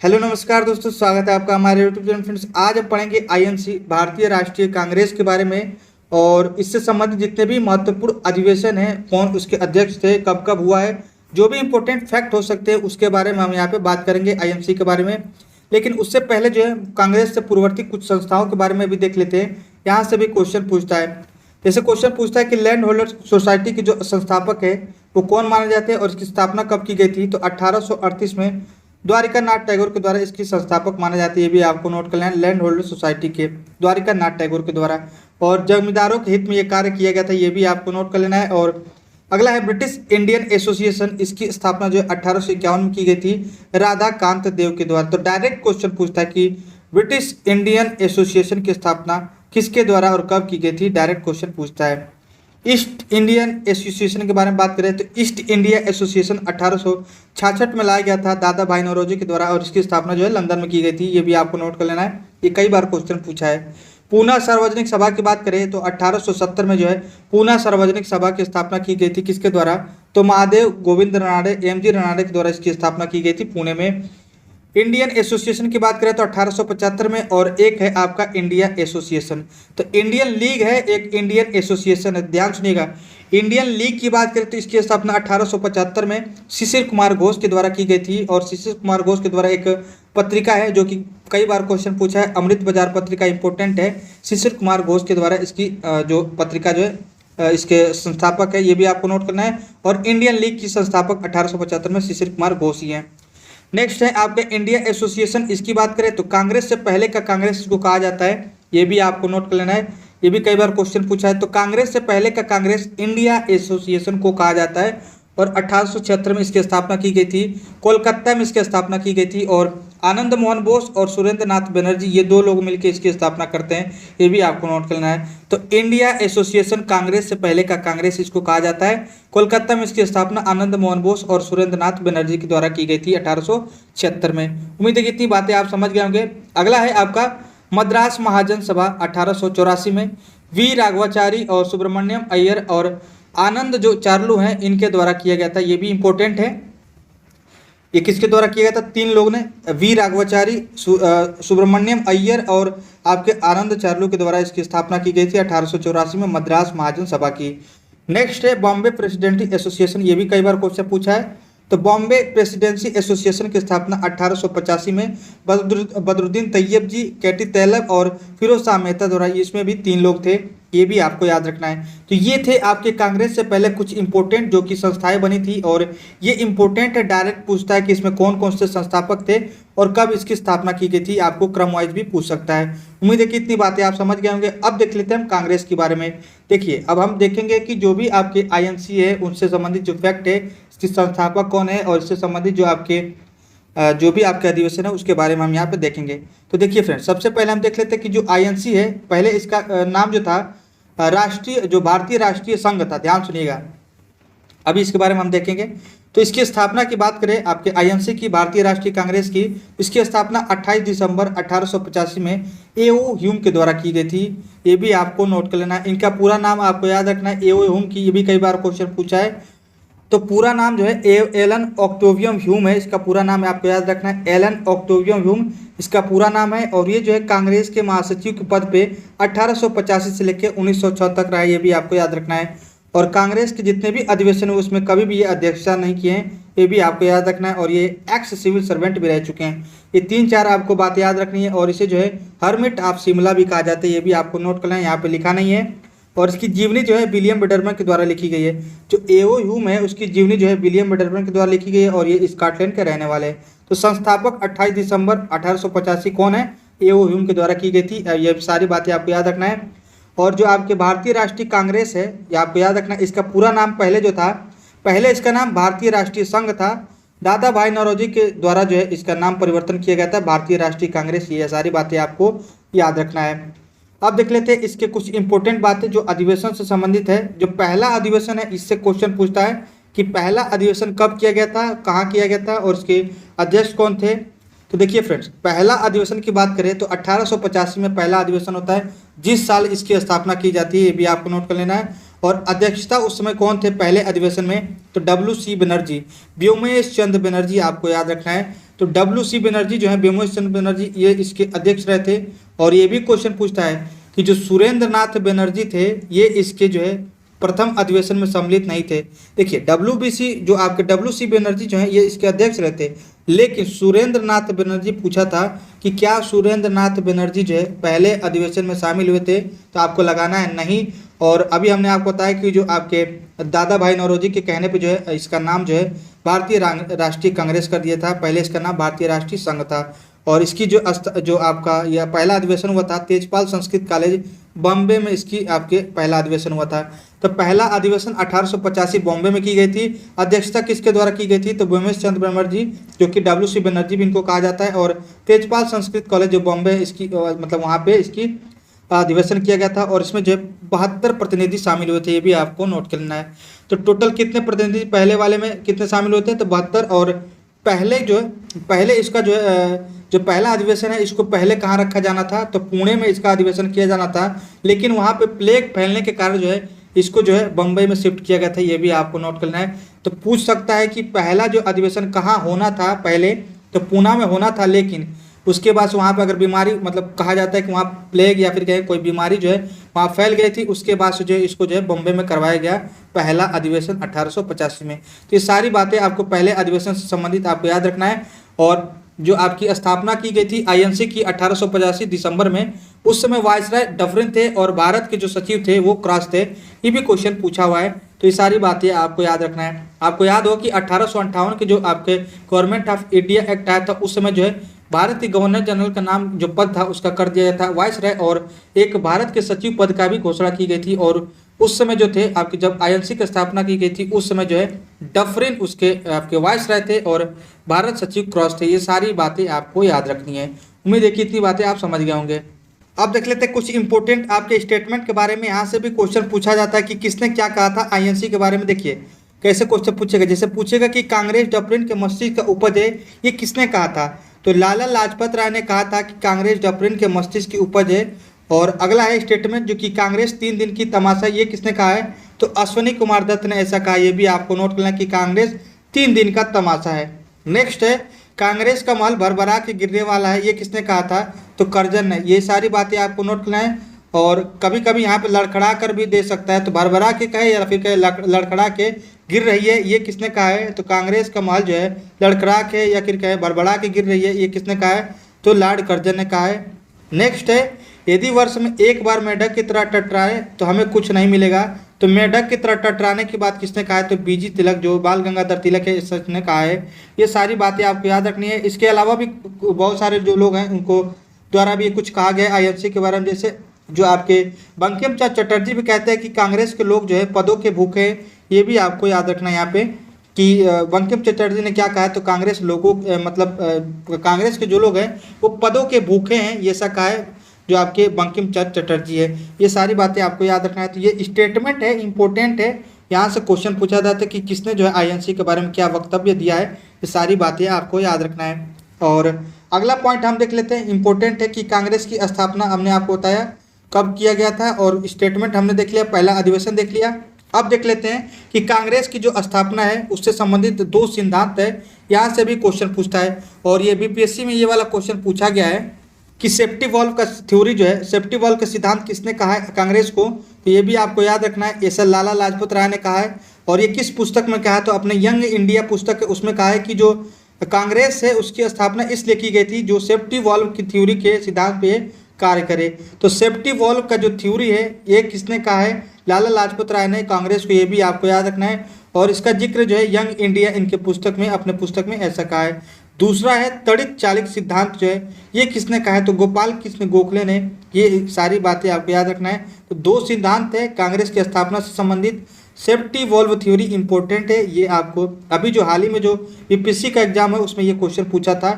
Hello नमस्कार दोस्तों, स्वागत है आपका हमारे यूट्यूब चैनल। फ्रेंड्स, आज हम पढ़ेंगे आईएनसी भारतीय राष्ट्रीय कांग्रेस के बारे में और इससे संबंधित जितने भी महत्वपूर्ण अधिवेशन हैं, कौन उसके अध्यक्ष थे, कब कब हुआ है, जो भी इंपॉर्टेंट फैक्ट हो सकते हैं उसके बारे में हम यहाँ पे बात करेंगे आईएनसी के बारे में। लेकिन उससे पहले जो है कांग्रेस से पूर्ववर्ती कुछ संस्थाओं के बारे में भी देख लेते हैं। यहाँ से भी क्वेश्चन पूछता है। जैसे क्वेश्चन पूछता है कि लैंड होल्डर्स सोसाइटी के जो संस्थापक है वो कौन माने जाते हैं और इसकी स्थापना कब की गई थी, तो 1838 में द्वारिका नाथ टैगोर के द्वारा इसकी संस्थापक माना जाती है। ये भी आपको नोट कर लेना, लैंड होल्डर सोसाइटी के द्वारिका नाथ टैगोर के द्वारा, और जमींदारों के हित में ये कार्य किया गया था, ये भी आपको नोट कर लेना है। और अगला है ब्रिटिश इंडियन एसोसिएशन, इसकी स्थापना जो है 1851 में की गई थी राधाकांत देव के द्वारा। तो डायरेक्ट क्वेश्चन पूछता है कि ब्रिटिश इंडियन एसोसिएशन की स्थापना किसके द्वारा और कब की गई थी, डायरेक्ट क्वेश्चन पूछता है। ईस्ट इंडियन एसोसिएशन के बारे में बात करें तो ईस्ट इंडिया एसोसिएशन 1866 में लाया गया था दादा भाई नौरोजी के द्वारा, और इसकी स्थापना जो है लंदन में की गई थी। ये भी आपको नोट कर लेना है, ये कई बार क्वेश्चन पूछा है। पूना सार्वजनिक सभा की बात करें तो 1870 में जो है पूना सार्वजनिक सभा की स्थापना की गई थी। किसके द्वारा, तो महादेव गोविंद रनाड़े, एमजी रनाड़े के द्वारा इसकी स्थापना की गई थी पुणे में। इंडियन एसोसिएशन की बात करें तो 1875 में, और एक है आपका इंडिया एसोसिएशन। तो इंडियन लीग है, एक इंडियन एसोसिएशन है, ध्यान सुनिएगा। इंडियन लीग की बात करें तो इसकी स्थापना 1875 में शिशिर कुमार घोष के द्वारा की गई थी, और शिशिर कुमार घोष के द्वारा एक पत्रिका है जो कि कई बार क्वेश्चन पूछा है, अमृत बाजार पत्रिका इंपॉर्टेंट है। शिशिर कुमार घोष के द्वारा इसकी जो पत्रिका जो है इसके संस्थापक है, ये भी आपको नोट करना है। और इंडियन लीग की संस्थापक 1875 में शिशिर कुमार घोष ही हैं। नेक्स्ट है आपके इंडिया एसोसिएशन, इसकी बात करें तो कांग्रेस से पहले का कांग्रेस इसको कहा जाता है, ये भी आपको नोट कर लेना है। ये भी कई बार क्वेश्चन पूछा है। तो कांग्रेस से पहले का कांग्रेस इंडिया एसोसिएशन को कहा जाता है, और 1876 में इसकी स्थापना की गई थी। कोलकाता में इसकी स्थापना की गई थी, और आनंद मोहन बोस और सुरेंद्र नाथ बनर्जी ये दो लोग मिलकर इसकी स्थापना करते हैं, ये भी आपको नोट करना है। तो इंडिया एसोसिएशन कांग्रेस से पहले का कांग्रेस इसको कहा जाता है। कोलकाता में इसकी स्थापना आनंद मोहन बोस और सुरेंद्र नाथ बनर्जी के द्वारा की गई थी 1876 में। उम्मीद है कि इतनी बातें आप समझ गए होंगे। अगला है आपका मद्रास महाजन सभा 1884 में वी राघवाचारी और सुब्रमण्यम अय्यर और आनंद जो चार्लू हैं इनके द्वारा किया गया था, ये भी इंपॉर्टेंट है। ये किसके द्वारा किया गया था, तीन लोग ने, वी राघवाचारी, सुब्रमण्यम अय्यर और आपके आनंद चार्लू के द्वारा इसकी स्थापना की गई थी 1884 में मद्रास महाजन सभा की। नेक्स्ट है बॉम्बे प्रेसिडेंसी एसोसिएशन, ये भी कई बार क्वेश्चन पूछा है। तो बॉम्बे प्रेसिडेंसी एसोसिएशन की स्थापना 1885 में बदरुद्दीन तैयब जी, केटी तैलब और फिरोज शाह मेहता द्वारा, इसमें भी तीन लोग थे, ये भी आपको याद रखना है। तो ये थे आपके कांग्रेस से पहले कुछ इंपॉर्टेंट जो कि संस्थाएं बनी थी, और ये इंपॉर्टेंट है, डायरेक्ट पूछता है कि इसमें कौन कौन से संस्थापक थे और कब इसकी स्थापना की गई थी, आपको क्रम वाइज भी पूछ सकता है। उम्मीद है कि इतनी बातें आप समझ गए होंगे। अब देख लेते हैं हम कांग्रेस के बारे में। देखिए, अब हम देखेंगे कि जो भी आपके आईएनसी है उनसे संबंधित जो फैक्ट है, इसके संस्थापक कौन है, और इससे संबंधित जो भी आपके अधिवेशन है उसके बारे में हम यहाँ पे देखेंगे। तो देखिए फ्रेंड्स, सबसे पहले हम देख लेते हैं कि जो आईएनसी है, पहले इसका नाम जो था राष्ट्रीय, जो भारतीय राष्ट्रीय संघ था, ध्यान सुनिएगा, अभी इसके बारे में हम देखेंगे। तो इसकी स्थापना की बात करें आपके आईएनसी की, भारतीय राष्ट्रीय कांग्रेस की, इसकी स्थापना 28 दिसंबर 1885 में एओ ह्यूम के द्वारा की गई थी, ये भी आपको नोट कर लेना है। इनका पूरा नाम आपको याद रखना है, एओ ह्यूम की, ये भी कई बार क्वेश्चन पूछा है। तो पूरा नाम जो है एलन ऑक्टेवियम ह्यूम है, इसका पूरा नाम है, आपको याद रखना है, एलन ऑक्टेवियम ह्यूम इसका पूरा नाम है। और ये जो है कांग्रेस के महासचिव के पद पे 1885 से लेकर 1906 तक रहा है, ये भी आपको याद रखना है। और कांग्रेस के जितने भी अधिवेशन हुए उसमें कभी भी ये अध्यक्षता नहीं किए हैं, ये भी आपको याद रखना है। और ये एक्स सिविल सर्वेंट भी रह चुके हैं, ये 3-4 आपको बात याद रखनी है। और इसे जो है हरमिट ऑफ शिमला भी कहा जाता है, ये भी आपको नोट करना है, यहाँ पे लिखा नहीं है। और इसकी जीवनी जो है विलियम बेडरमन के द्वारा लिखी गई है। जो एओ ह्यूम है उसकी जीवनी जो है विलियम बेडरमन के द्वारा लिखी गई है, और ये स्कॉटलैंड के रहने वाले हैं। तो संस्थापक 28 दिसंबर 1885 कौन है, एओ ह्यूम के द्वारा की गई थी, ये सारी बातें आपको याद रखना है। और जो आपके भारतीय राष्ट्रीय कांग्रेस है, ये आपको याद रखना है, इसका पूरा नाम पहले जो था, पहले इसका नाम भारतीय राष्ट्रीय संघ था, दादा भाई नौरोजी के द्वारा जो है इसका नाम परिवर्तन किया गया था भारतीय राष्ट्रीय कांग्रेस। ये सारी बातें आपको याद रखना है। अब देख लेते हैं इसके कुछ इंपॉर्टेंट बातें जो अधिवेशन से संबंधित है। जो पहला अधिवेशन है, इससे क्वेश्चन पूछता है कि पहला अधिवेशन कब किया गया था, कहाँ किया गया था, और इसके अध्यक्ष कौन थे। तो देखिए फ्रेंड्स, पहला अधिवेशन की बात करें तो 1885 में पहला अधिवेशन होता है, जिस साल इसकी स्थापना की जाती है, ये भी आपको नोट कर लेना है। और अध्यक्षता उस समय कौन थे पहले अधिवेशन में, तो WC बनर्जी, व्योमेश चंद्र बनर्जी, आपको याद रखना है। तो WC बनर्जी जो है, ब्योमेश चंद्र बनर्जी, ये इसके अध्यक्ष रहे थे। और ये भी क्वेश्चन पूछता है कि जो सुरेंद्र नाथ बनर्जी थे ये इसके जो है प्रथम अधिवेशन में सम्मिलित नहीं थे। देखिए WBC जो आपके WC बनर्जी जो है ये इसके अध्यक्ष रहते, लेकिन सुरेंद्र नाथ बनर्जी पूछा था कि क्या सुरेंद्र नाथ बनर्जी जो है पहले अधिवेशन में शामिल हुए थे, तो आपको लगाना है नहीं। और अभी हमने आपको बताया कि जो आपके दादा भाई नौरोजी के कहने पे जो है इसका नाम जो है भारतीय राष्ट्रीय कांग्रेस कर दिया था, पहले इसका नाम भारतीय राष्ट्रीय संघ था। और इसकी जो आपका यह पहला अधिवेशन हुआ था तेजपाल संस्कृत कॉलेज बॉम्बे में, इसकी आपके पहला अधिवेशन हुआ था। तो पहला अधिवेशन 1885 बॉम्बे में की गई थी। अध्यक्षता किसके द्वारा की गई थी, तो ब्योमेश चंद्र बनर्जी जो कि WC बनर्जी भी इनको कहा जाता है, और तेजपाल संस्कृत कॉलेज जो बॉम्बे इसकी मतलब वहाँ पे इसकी अधिवेशन किया गया था। और इसमें जो 72 प्रतिनिधि शामिल हुए थे, ये भी आपको नोट करना है। तो टोटल कितने प्रतिनिधि पहले वाले में कितने शामिल होते हैं, तो 72। और पहले इसका जो है जो पहला अधिवेशन है इसको पहले कहाँ रखा जाना था, तो पुणे में इसका अधिवेशन किया जाना था, लेकिन वहाँ पे प्लेग फैलने के कारण जो है इसको जो है बम्बई में शिफ्ट किया गया था, ये भी आपको नोट करना है। तो पूछ सकता है कि पहला जो अधिवेशन कहाँ होना था पहले, तो पूना में होना था, लेकिन उसके बाद वहाँ पे अगर बीमारी मतलब कहा जाता है कि वहाँ प्लेग या फिर कहीं कोई बीमारी जो है वहाँ फैल गई थी, उसके बाद से जो है इसको जो है बॉम्बे में करवाया गया पहला अधिवेशन 1885 में। तो ये सारी बातें आपको पहले अधिवेशन से संबंधित आपको याद रखना है। और जो आपकी स्थापना की गई थी INC की 1885 दिसंबर में, उस समय वायसराय डफरिन थे और भारत के जो सचिव थे वो क्रॉस थे, ये भी क्वेश्चन पूछा हुआ है। तो ये सारी बातें आपको याद रखना है। आपको याद हो कि 1858 के जो आपके गवर्नमेंट ऑफ इंडिया एक्ट आया था, उस समय जो है भारत के गवर्नर जनरल का नाम जो पद था उसका कर दिया गया था वायसराय, और एक भारत के सचिव पद का भी घोषणा की गई थी। और उस समय जो थे आपके जब INC की स्थापना की गई थी, उस समय जो है डफरिन उसके आपके वायसराय थे और भारत सचिव क्रॉस थे। ये सारी बातें आपको याद रखनी है। उम्मीद है कि इतनी बातें आप समझ गए होंगे। अब देख लेते हैं कुछ इंपॉर्टेंट आपके स्टेटमेंट के बारे में। यहाँ से भी क्वेश्चन पूछा जाता है कि किसने क्या कहा था INC के बारे में। देखिए कैसे क्वेश्चन पूछेगा, जैसे पूछेगा कि कांग्रेस डफरिन के मस्तिष्क का उपज है, ये किसने कहा था, तो लाला लाजपत राय ने कहा था कि कांग्रेस डफरिन के मस्तिष्क की उपज है। और अगला है स्टेटमेंट जो कि कांग्रेस 3 दिन की तमाशा, ये किसने कहा है, तो अश्विनी कुमार दत्त ने ऐसा कहा। ये भी आपको नोट करना कि कांग्रेस 3 दिन का तमाशा है। नेक्स्ट है कांग्रेस का महल भरभरा के गिरने वाला है, ये किसने कहा था, तो करजन ने। ये सारी बातें आपको नोट करना है। और कभी कभी यहाँ पे लड़खड़ा कर भी दे सकता है, तो भरभरा के कहे या फिर कहे लड़खड़ा के गिर रही है, ये किसने कहा है, तो कांग्रेस का महल जो है लड़खड़ा के या फिर कहे भरभरा के गिर रही है, ये किसने कहा है, तो लॉर्ड कर्जन ने कहा है। नेक्स्ट है यदि वर्ष में एक बार मेढक की तरह टटराए तो हमें कुछ नहीं मिलेगा, तो मेढक की तरह टटराने की बात किसने कहा है, तो BG तिलक जो बाल गंगाधर तिलक है इसने कहा है। ये सारी बातें आपको याद रखनी है। इसके अलावा भी बहुत सारे जो लोग हैं उनको द्वारा भी कुछ कहा गया INC के बारे में, जैसे जो आपके बंकिम चंद्र चटर्जी भी कहते हैं कि कांग्रेस के लोग जो है पदों के भूखे हैं। ये भी आपको याद रखना है यहाँ पे कि बंकिम चटर्जी ने क्या कहा है, तो कांग्रेस लोगों मतलब कांग्रेस के जो लोग हैं वो पदों के भूखे हैं, ये ऐसा कहा है जो आपके बंकिम चंद्र चटर्जी है। ये सारी बातें आपको याद रखना है। तो ये स्टेटमेंट है, इंपॉर्टेंट है, यहाँ से क्वेश्चन पूछा जाता है कि किसने जो है INC के बारे में क्या वक्तव्य दिया है। ये सारी बातें आपको याद रखना है। और अगला पॉइंट हम देख लेते हैं, इंपॉर्टेंट है कि कांग्रेस की स्थापना हमने आपको बताया कब किया गया था, और स्टेटमेंट हमने देख लिया, पहला अधिवेशन देख लिया। अब देख लेते हैं कि कांग्रेस की जो स्थापना है उससे संबंधित 2 सिद्धांत है, यहाँ से भी क्वेश्चन पूछता है। और ये BPSC में ये वाला क्वेश्चन पूछा गया है कि सेफ्टी वॉल्व का थ्योरी जो है, सेफ्टी वॉल्व का सिद्धांत किसने कहा है कांग्रेस को, तो ये भी आपको याद रखना है। ऐसा लाला लाजपत राय ने कहा है। और ये किस पुस्तक में कहा है, तो अपने यंग इंडिया पुस्तक है उसमें कहा है कि जो कांग्रेस है उसकी स्थापना इसलिए की गई थी जो सेफ्टी वॉल्व की थ्योरी के सिद्धांत पे कार्य करे। तो सेफ्टी वॉल्व का जो थ्योरी है ये किसने कहा है, लाला लाजपत राय ने कांग्रेस को, ये भी आपको याद रखना है। और इसका जिक्र जो है यंग इंडिया इनके पुस्तक में, अपने पुस्तक में ऐसा कहा है। दूसरा है तड़ित चालित सिद्धांत जो है ये किसने कहा है, तो गोपाल कृष्ण गोखले ने। ये सारी बातें आपको याद रखना है। तो 2 सिद्धांत है कांग्रेस की स्थापना से संबंधित। सेफ्टी वॉल्व थ्योरी इंपॉर्टेंट है, ये आपको अभी जो हाल ही में जो BPSC का एग्जाम है उसमें ये क्वेश्चन पूछा था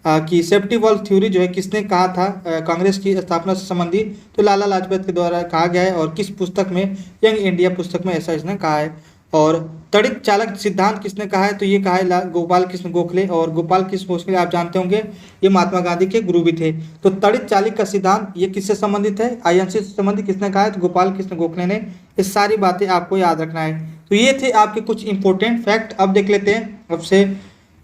कि सेफ्टी वॉल्व थ्योरी जो है किसने कहा था कांग्रेस की स्थापना से संबंधित, तो लाला लाजपत के द्वारा कहा गया है। और किस पुस्तक में, यंग इंडिया पुस्तक में ऐसा इसने कहा है। और तड़ित चालक सिद्धांत किसने कहा है, तो ये कहा है गोपाल कृष्ण गोखले। और गोपाल कृष्ण गोखले आप जानते होंगे ये महात्मा गांधी के गुरु भी थे। तो तड़ित चालिक का सिद्धांत ये किससे संबंधित है, INC से संबंधित किसने कहा है, तो गोपाल कृष्ण गोखले ने। ये सारी बातें आपको याद रखना है। तो ये थे आपके कुछ इंपॉर्टेंट फैक्ट। अब देख लेते हैं अब से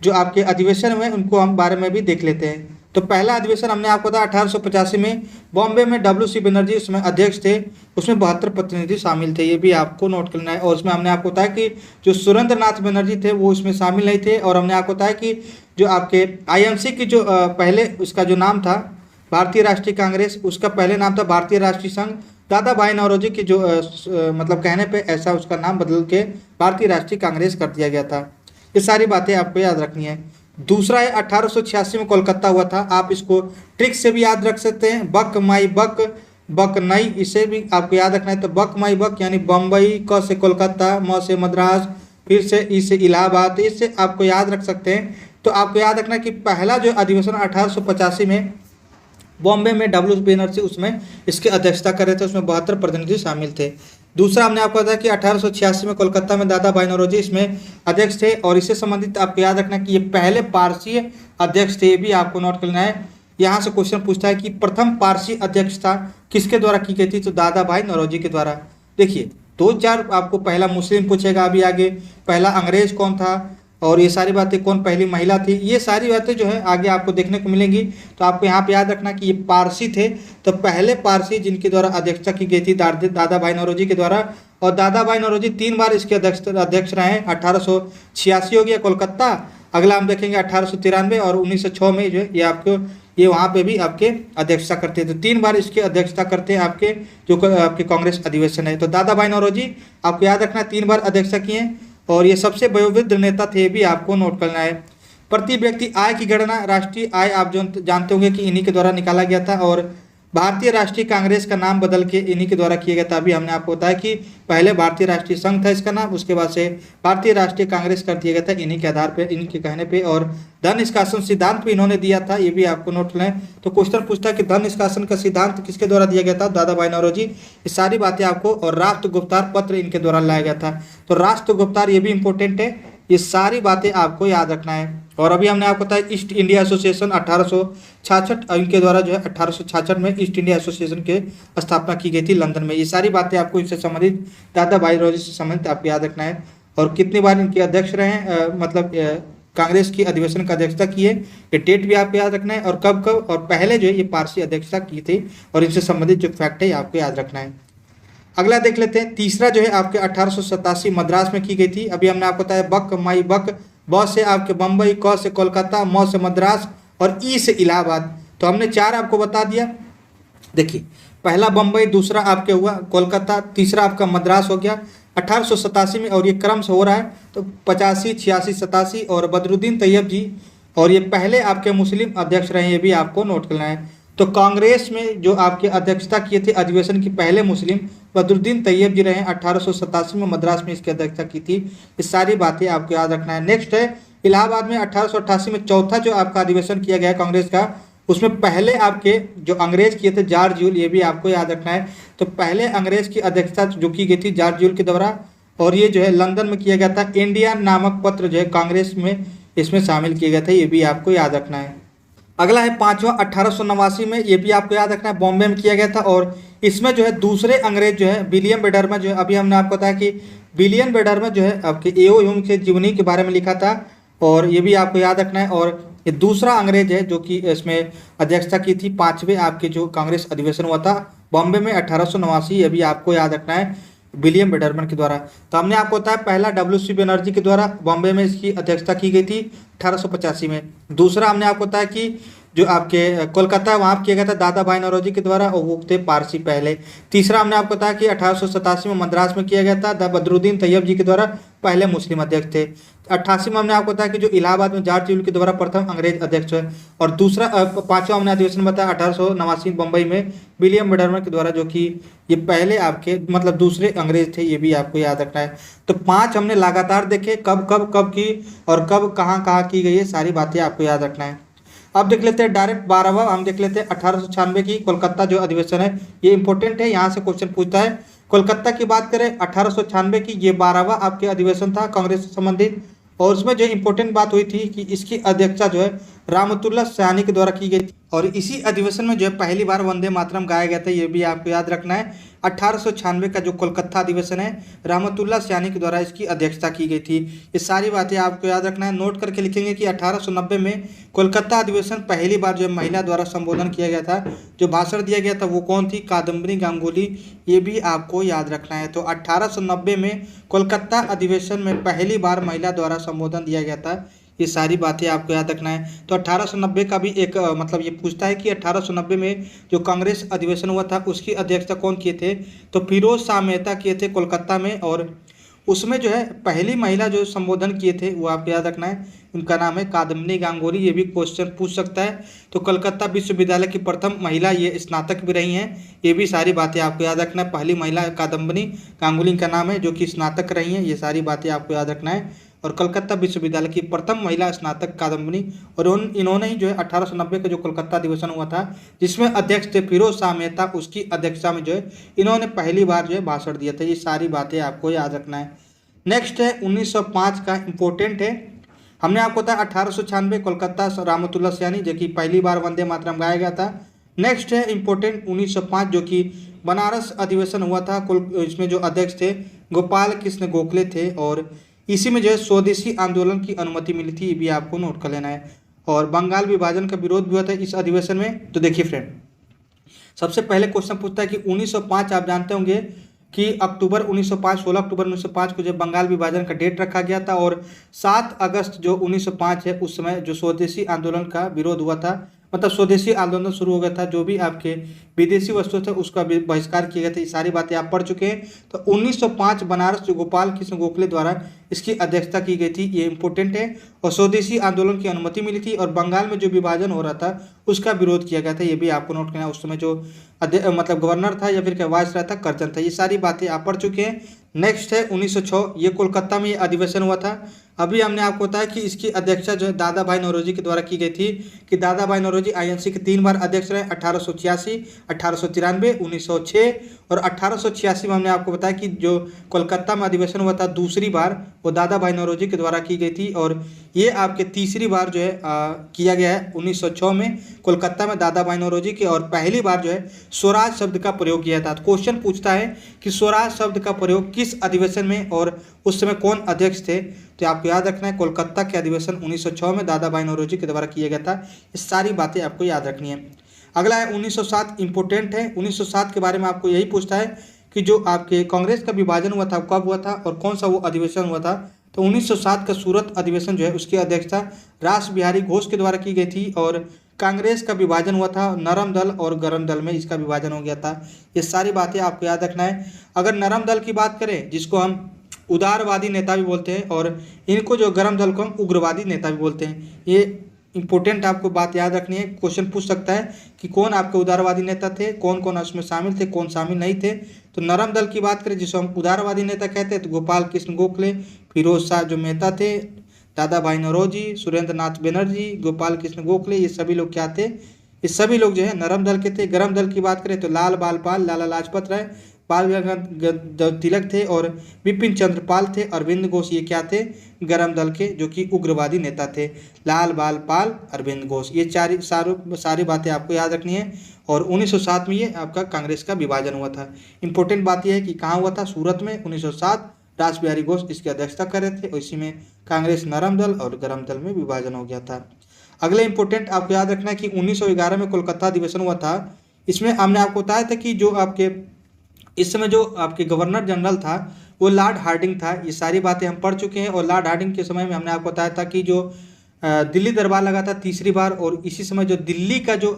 जो आपके अधिवेशन हुए उनको हम बारे में भी देख लेते हैं। तो पहला अधिवेशन हमने आपको बताया 1885 में बॉम्बे में WC बनर्जी उसमें अध्यक्ष थे, उसमें 72 प्रतिनिधि शामिल थे, ये भी आपको नोट करना है। और उसमें हमने आपको बताया कि जो सुरेंद्र नाथ बनर्जी थे वो उसमें शामिल नहीं थे। और हमने आपको बताया कि जो आपके INC की जो पहले उसका जो नाम था भारतीय राष्ट्रीय कांग्रेस, उसका पहले नाम था भारतीय राष्ट्रीय संघ। दादा भाई नौरोजी की जो मतलब कहने पे ऐसा उसका नाम बदल के भारतीय राष्ट्रीय कांग्रेस कर दिया गया था। ये सारी बातें आपको याद रखनी है। दूसरा है 1886 में कोलकाता हुआ था, आप इसको ट्रिक से भी याद रख सकते हैं, बक माई बक बक नई, इसे भी आपको याद रखना है। तो बक माई बक यानी बम्बई, क से कोलकाता, म से मद्रास, फिर से ई से इलाहाबाद, इससे आपको याद रख सकते हैं। तो आपको याद रखना कि पहला जो अधिवेशन 1885 में बॉम्बे में WC बनर्जी उसमें इसकी अध्यक्षता कर रहे थे, उसमें 72 प्रतिनिधि शामिल थे। दूसरा हमने आपको बताया कि 1886 में कोलकाता में दादा भाई नौरोजी इसमें अध्यक्ष थे। और इससे संबंधित आपको याद रखना कि ये पहले पारसी अध्यक्ष थे, ये भी आपको नोट करना है। यहाँ से क्वेश्चन पूछता है कि प्रथम पारसी अध्यक्षता किसके द्वारा की गई थी, तो दादा भाई नौरोजी के द्वारा। देखिए 2-4 आपको पहला मुस्लिम पूछेगा अभी आगे, पहला अंग्रेज कौन था, और ये सारी बातें कौन पहली महिला थी, ये सारी बातें जो है आगे आपको देखने को मिलेंगी। तो आपको यहाँ पे याद रखना कि ये पारसी थे, तो पहले पारसी जिनके द्वारा अध्यक्षता की गई थी दादा भाई नौरोजी के द्वारा। और दादा भाई नौरोजी 3 बार इसके अध्यक्ष रहे हैं। 1886 हो गया कोलकाता, अगला हम देखेंगे 1893 और 1906 में जो ये आपको ये वहाँ पे भी आपके अध्यक्षता करते हैं। तो 3 बार इसके अध्यक्षता करते हैं आपके जो आपके कांग्रेस अधिवेशन है। तो दादा भाई नौरोजी आपको याद रखना 3 बार अध्यक्षता किए, और ये सबसे वयोवृद्ध नेता थे, भी आपको नोट करना है। प्रति व्यक्ति आय की गणना, राष्ट्रीय आय आप जो जानते होंगे कि इन्हीं के द्वारा निकाला गया था, और भारतीय राष्ट्रीय कांग्रेस का नाम बदल के इन्हीं के द्वारा किया गया था। अभी हमने आपको बताया कि पहले भारतीय राष्ट्रीय संघ था इसका नाम, उसके बाद से भारतीय राष्ट्रीय कांग्रेस कर दिया गया था इन्हीं के आधार पर, इनके कहने पे। और धन निष्कासन सिद्धांत भी इन्होंने दिया था, ये भी आपको नोट लें। तो क्वेश्चन पूछता है कि धन निष्कासन का सिद्धांत किसके द्वारा दिया गया था, दादा भाई नौरोजी। ये सारी बातें आपको, और राष्ट्र गुप्तार पत्र इनके द्वारा लाया गया था। तो राष्ट्र गुप्तार ये भी इंपॉर्टेंट है, ये सारी बातें आपको याद रखना है। और अभी हमने आपको बताया ईस्ट इंडिया एसोसिएशन 1866 इनके द्वारा जो है 1866 में ईस्ट इंडिया एसोसिएशन के स्थापना की गई थी लंदन में। ये सारी बातें आपको इससे संबंधित दादा भाई नौरोजी से संबंधित आपको याद रखना है। और कितनी बार इनके अध्यक्ष रहे हैं, मतलब कांग्रेस की अधिवेशन का अध्यक्षता की है, ये डेट भी आपको याद रखना है, और कब कब, और पहले जो है ये पारसी अध्यक्षता की थी, और इनसे संबंधित जो फैक्ट है आपको याद रखना है। अगला देख लेते हैं, तीसरा जो है आपके 1887 मद्रास में की गई थी। अभी हमने आपको बताया बक माई बक, ब से आपके बम्बई, क से कोलकाता, म से मद्रास, और ई से इलाहाबाद। तो हमने 4 आपको बता दिया। देखिए पहला बम्बई, दूसरा आपके हुआ कोलकाता, तीसरा आपका मद्रास हो गया 1887 में, और ये क्रम से हो रहा है। तो 85, 86, 87, और बदरुद्दीन तैयब जी, और ये पहले आपके मुस्लिम अध्यक्ष रहे, ये भी आपको नोट करना है। तो कांग्रेस में जो आपके अध्यक्षता किए थे अधिवेशन की पहले मुस्लिम बदरुद्दीन तैयब जी रहे, 1887 में मद्रास में इसकी अध्यक्षता की थी। ये सारी बातें आपको याद रखना है। नेक्स्ट है इलाहाबाद में 1888 में चौथा जो आपका अधिवेशन किया गया कांग्रेस का, उसमें पहले आपके जो अंग्रेज किए थे जॉर्ज यूल, ये भी आपको याद रखना है। तो पहले अंग्रेज की अध्यक्षता जो की गई थी जॉर्ज यूल के द्वारा, और ये जो है लंदन में किया गया था। इंडिया नामक पत्र जो है कांग्रेस में इसमें शामिल किया गया था, ये भी आपको याद रखना है। अगला है 5वां 1889 में, ये भी आपको याद रखना है, बॉम्बे में किया गया था। और इसमें जो है दूसरे अंग्रेज जो है विलियम बेडरमन जो है, अभी हमने आपको बताया कि विलियम बेडरमन जो है आपके एओ ह्यूम के जीवनी के बारे में लिखा था, और ये भी आपको याद रखना है। और ये दूसरा अंग्रेज है जो कि इसमें अध्यक्षता की थी 5वें आपके जो कांग्रेस अधिवेशन हुआ था बॉम्बे में 1889, ये भी आपको याद रखना है, विलियम बेडरमन के द्वारा। तो हमने आपको बताया पहला WC बनर्जी के द्वारा बॉम्बे में इसकी अध्यक्षता की गई थी 1885 में। दूसरा हमने आपको बताया कि जो आपके कोलकाता है वहाँ किया गया था दादा भाई नौरोजी के द्वारा, और वो थे पारसी पहले। तीसरा हमने आपको बताया कि 1887 में मद्रास में किया गया था बदरुद्दीन तैयब जी के द्वारा, पहले मुस्लिम अध्यक्ष थे। 88 में हमने आपको बताया कि जो इलाहाबाद में जॉर्ज यूल के द्वारा प्रथम अंग्रेज अध्यक्ष है। और दूसरा 5वां हमने अधिवेशन बताया 1889 बम्बई में विलियम बेडरमन के द्वारा, जो कि ये पहले आपके मतलब दूसरे अंग्रेज थे, ये भी आपको याद रखना है। तो 5 हमने लगातार देखे, कब कब कब की और कब कहाँ कहाँ की गई है, सारी बातें आपको याद रखना है। अब देख लेते हैं डायरेक्ट 12वां, हम देख लेते हैं 1896 की कोलकाता जो अधिवेशन है, ये इंपॉर्टेंट है, यहाँ से क्वेश्चन पूछता है। कोलकाता की बात करें 1896 की, ये 12वां आपके अधिवेशन था कांग्रेस से संबंधित, और उसमें जो इंपॉर्टेंट बात हुई थी कि इसकी अध्यक्षता जो है रामतुल्लाह सयानी के द्वारा की गई थी। और इसी अधिवेशन में जो है पहली बार वंदे मातरम गाया गया था, ये भी आपको याद रखना है। 1896 का जो कोलकाता अधिवेशन है, रामतुल्लाह सयानी के द्वारा इसकी अध्यक्षता की गई थी। ये सारी बातें आपको याद रखना है। नोट करके लिखेंगे कि 1890 में कोलकाता अधिवेशन पहली बार जो महिला द्वारा संबोधन किया गया था, जो भाषण दिया गया था वो कौन थी? कादम्बरी गांगुली। ये भी आपको याद रखना है। तो 1890 में कोलकाता अधिवेशन में पहली बार महिला द्वारा संबोधन दिया गया था। ये सारी बातें आपको याद रखना है। तो 1890 का भी एक मतलब ये पूछता है कि 1890 में जो कांग्रेस अधिवेशन हुआ था उसकी अध्यक्षता कौन किए थे? तो फिरोज शाह मेहता किए थे कोलकाता में। और उसमें जो है पहली महिला जो संबोधन किए थे वो आपको याद रखना है, उनका नाम है कादम्बरी गांगुली। ये भी क्वेश्चन पूछ सकता है। तो कलकत्ता विश्वविद्यालय की प्रथम महिला ये स्नातक भी रही हैं। ये भी सारी बातें आपको याद रखना है। पहली महिला कादम्बरी गांगुली का नाम है, जो कि स्नातक रही हैं। ये सारी बातें आपको याद रखना है। और कलकत्ता विश्वविद्यालय की प्रथम महिला स्नातक कादम्बनी। और इन्होंने ही जो है 1890 का जो कोलकाता अधिवेशन हुआ था, जिसमें अध्यक्ष थे फिरोज शाह मेहता, उसकी अध्यक्षता में जो है इन्होंने पहली बार जो है भाषण दिया था। ये सारी बातें आपको याद रखना है। नेक्स्ट है 1905 का, इंपॉर्टेंट है। हमने आपको बताया 1896 कोलकाता रामतुल्लाह सयानी, जो कि पहली बार वंदे मातरम गाया गया था। नेक्स्ट है इंपॉर्टेंट 1905, जो कि बनारस अधिवेशन हुआ था। इसमें जो अध्यक्ष थे गोपाल कृष्ण गोखले थे। और इसी में जो है स्वदेशी आंदोलन की अनुमति मिली थी। ये भी आपको नोट कर लेना है। और बंगाल विभाजन का विरोध भी हुआ था इस अधिवेशन में। तो देखिए फ्रेंड, सबसे पहले क्वेश्चन पूछता है कि 1905 आप जानते होंगे कि अक्टूबर 1905 16 अक्टूबर 1905 को जो बंगाल विभाजन का डेट रखा गया था। और 7 अगस्त जो 1905 है, उस समय जो स्वदेशी आंदोलन का विरोध हुआ था, मतलब स्वदेशी आंदोलन शुरू हो गया था। जो भी आपके विदेशी वस्तु थे उसका बहिष्कार किए गए थे। ये सारी बातें आप पढ़ चुके हैं। तो 1905 बनारस जो गोपाल कृष्ण गोखले द्वारा इसकी अध्यक्षता की गई थी, ये इंपॉर्टेंट है। और स्वदेशी आंदोलन की अनुमति मिली थी। और बंगाल में जो विभाजन हो रहा था उसका विरोध किया गया था। ये भी आपको नोट करना है। उस समय जो मतलब गवर्नर था या फिर वायसराय था, कर्जन था। ये सारी बातें आप पढ़ चुके हैं। नेक्स्ट है 1906, ये कोलकाता में ये अधिवेशन हुआ था। अभी हमने आपको बताया कि इसकी अध्यक्षता जो है दादा भाई नौरोजी के द्वारा की गई थी। कि दादा भाई नौरोजी आईएनसी के 3 बार अध्यक्ष रहे, 1886, 1893, 1906। और 1886 में हमने आपको बताया कि जो कोलकाता में अधिवेशन हुआ था दूसरी बार, वो दादा भाई नौरोजी के द्वारा की गई थी। और ये आपके तीसरी बार जो है किया गया है 1906 में कोलकाता में दादा भाई नौरोजी की। और पहली बार जो है स्वराज शब्द का प्रयोग किया था। तो क्वेश्चन पूछता है कि स्वराज शब्द का प्रयोग किस अधिवेशन में और उस समय कौन अध्यक्ष थे? तो आपको याद रखना है कोलकाता के अधिवेशन 1906 में दादा भाई नौरोजी के द्वारा किया गया था। ये सारी बातें आपको याद रखनी है। अगला है 1907, इंपॉर्टेंट है। 1907 के बारे में आपको यही पूछता है कि जो आपके कांग्रेस का विभाजन हुआ था कब हुआ था और कौन सा वो अधिवेशन हुआ था? तो 1907 का सूरत अधिवेशन जो है उसकी अध्यक्षता रास बिहारी घोष के द्वारा की गई थी। और कांग्रेस का विभाजन हुआ था नरम दल और गरम दल में, इसका विभाजन हो गया था। ये सारी बातें आपको याद रखना है। अगर नरम दल की बात करें, जिसको हम उदारवादी नेता भी बोलते हैं, और इनको जो गरम दल को हम उग्रवादी नेता भी बोलते हैं। ये इंपॉर्टेंट आपको बात याद रखनी है। क्वेश्चन पूछ सकता है कि कौन आपके उदारवादी नेता थे, कौन कौन उसमें शामिल थे, कौन शामिल नहीं थे। तो नरम दल की बात करें, जिसको हम उदारवादी नेता कहते हैं, तो गोपाल कृष्ण गोखले, फिरोज शाह जो मेहता थे, दादा भाई नौरोजी, सुरेंद्र नाथ बनर्जी, गोपाल कृष्ण गोखले, ये सभी लोग क्या थे? ये सभी लोग जो है नरम दल के थे। गरम दल की बात करें तो लाल बाल पाल, लाला लाजपत राय, बाल गंगाधर तिलक थे, और विपिन चंद्र पाल थे, अरविंद घोष, ये क्या थे? गरम दल के जो कि उग्रवादी नेता थे। लाल बाल पाल, अरविंद घोष, ये सारी बातें आपको याद रखनी है। और 1907 में ये आपका कांग्रेस का विभाजन हुआ था। इंपॉर्टेंट बात यह है कि कहाँ हुआ था? सूरत में 1907। रास बिहारी घोष इसकी अध्यक्षता कर रहे थे और इसी में कांग्रेस नरम दल और गरम दल में विभाजन हो गया था। अगले इंपॉर्टेंट आपको याद रखना है कि 1911 में कोलकाता अधिवेशन हुआ था। इसमें हमने आपको बताया था कि जो आपके इस समय जो आपके गवर्नर जनरल था वो लॉर्ड हार्डिंग था। ये सारी बातें हम पढ़ चुके हैं। और लॉर्ड हार्डिंग के समय में हमने आपको बताया था कि जो दिल्ली दरबार लगा था तीसरी बार, और इसी समय जो दिल्ली का जो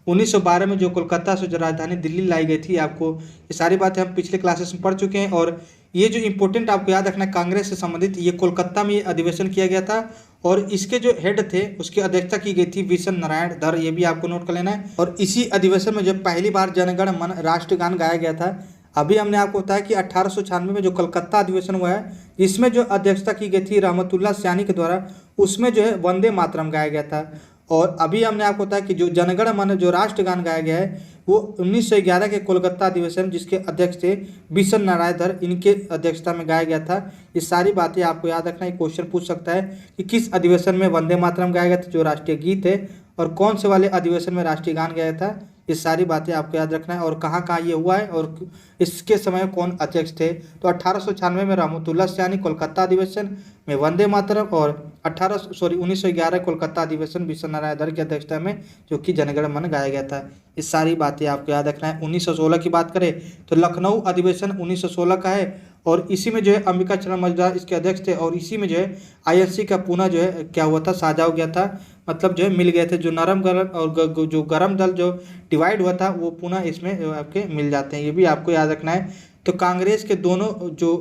1912 में जो कोलकाता से जो राजधानी दिल्ली लाई गई थी, आपको ये सारी बातें हम पिछले क्लासेस में पढ़ चुके हैं। और ये जो इंपॉर्टेंट आपको याद रखना है कांग्रेस से संबंधित, ये कोलकाता में ये अधिवेशन किया गया था। और इसके जो हेड थे उसकी अध्यक्षता की गई थी विशन नारायण धर, ये भी आपको नोट कर लेना है। और इसी अधिवेशन में जब पहली बार जनगण मन राष्ट्रगान गाया गया था। अभी हमने आपको बताया कि 1896 में जो कलकत्ता अधिवेशन हुआ है, इसमें जो अध्यक्षता की गई थी रहमतुल्लाह सयानी के द्वारा, उसमें जो है वंदे मातरम गाया गया था। और अभी हमने आपको बताया कि जो जनगण मन जो राष्ट्रगान गाया गया है वो 1911 के कोलकाता अधिवेशन जिसके अध्यक्ष थे बिशन नारायण धर, इनके अध्यक्षता में गाया गया था। ये सारी बातें आपको याद रखना। एक क्वेश्चन पूछ सकता है कि किस अधिवेशन में वंदे मातरम गाया गया था जो राष्ट्रीय गीत है, और कौन से वाले अधिवेशन में राष्ट्रीय गान गाया था। ये सारी बातें आपको याद रखना है। और कहाँ कहाँ ये हुआ है और इसके समय कौन अध्यक्ष थे। तो 1896 में रहमतुल्लाह सयानी कोलकाता अधिवेशन में वंदे मातरम, और 1911 कोलकाता अधिवेशन बिशन नारायण धर की अध्यक्षता में जो कि जनगण मन गाया गया था। ये सारी बातें आपको याद रखना है। 1916 की बात करें तो लखनऊ अधिवेशन 1916 का है, और इसी में जो है अंबिका चरण मजूमदार इसके अध्यक्ष थे, और इसी में जो है आईएनसी का पुनः जो है क्या हुआ था, साझा हो गया था, मतलब जो है मिल गए थे। जो नरम गरम और जो गर्म दल जो डिवाइड हुआ था वो पुनः इसमें आपके मिल जाते हैं। ये भी आपको याद रखना है। तो कांग्रेस के दोनों जो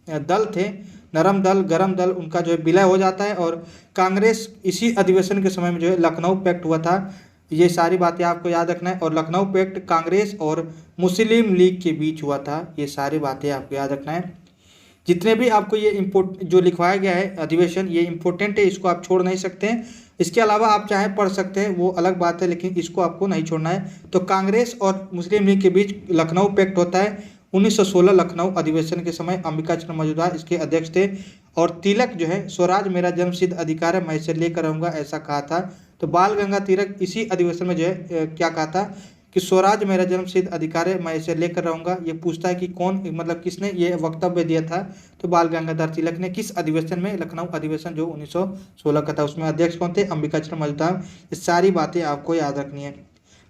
दल थे, नरम दल गरम दल, उनका जो है विलय हो जाता है, और कांग्रेस इसी अधिवेशन के समय में जो है लखनऊ पैक्ट हुआ था। ये सारी बातें आपको याद रखना है। और लखनऊ पैक्ट कांग्रेस और मुस्लिम लीग के बीच हुआ था। ये सारी बातें आपको याद रखना है। जितने भी आपको ये जो लिखवाया गया है अधिवेशन, ये इंपॉर्टेंट है, इसको आप छोड़ नहीं सकते हैं। इसके अलावा आप चाहे पढ़ सकते हैं, वो अलग बात है, लेकिन इसको आपको नहीं छोड़ना है। तो कांग्रेस और मुस्लिम लीग के बीच लखनऊ पैक्ट होता है 1916 लखनऊ अधिवेशन के समय। अंबिका चरण मजूमदार इसके अध्यक्ष थे, और तिलक जो है स्वराज मेरा जन्मसिद्ध अधिकार है, मैं इसे लेकर रहूँगा, ऐसा कहा था। तो बाल गंगा तिलक इसी अधिवेशन में जो है क्या कहा था कि स्वराज मेरा जन्मसिद्ध अधिकार है, मैं इसे लेकर रहूँगा। ये पूछता है कि कौन, मतलब किसने ये वक्तव्य दिया था। तो बाल गंगाधर तिलक ने। किस अधिवेशन में, लखनऊ अधिवेशन जो 1916 का था, उसमें अध्यक्ष कौन थे, अंबिका चरण मजूमदार। ये सारी बातें आपको याद रखनी है।